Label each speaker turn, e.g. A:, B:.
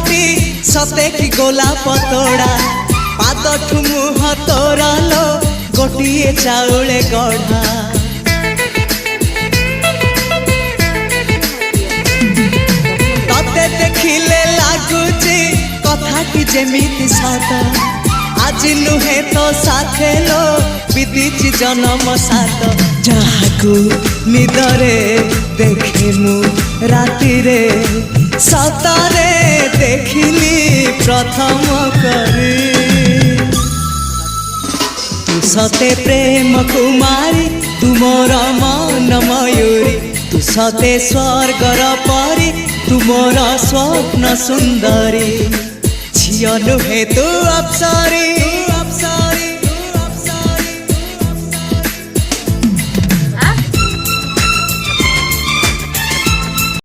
A: मुहटी सते कि गोलाप तोड़ा पादठु मुह तोरा लो गोटिए चाउले गढ़ा तते देखिले लागुची कथाटी जेमिति सत आज नुहे तो साथे लो विदिची जन्म सात जहाकू निदरे देखे मु राति रे सतरे देखिली प्रथम करी तू सते प्रेम कुमारी तू मोर मन मयूरी तू सते स्वर्गर परी तू मोर स्वप्न सुंदरी झियो नुहे तू अप्सरी।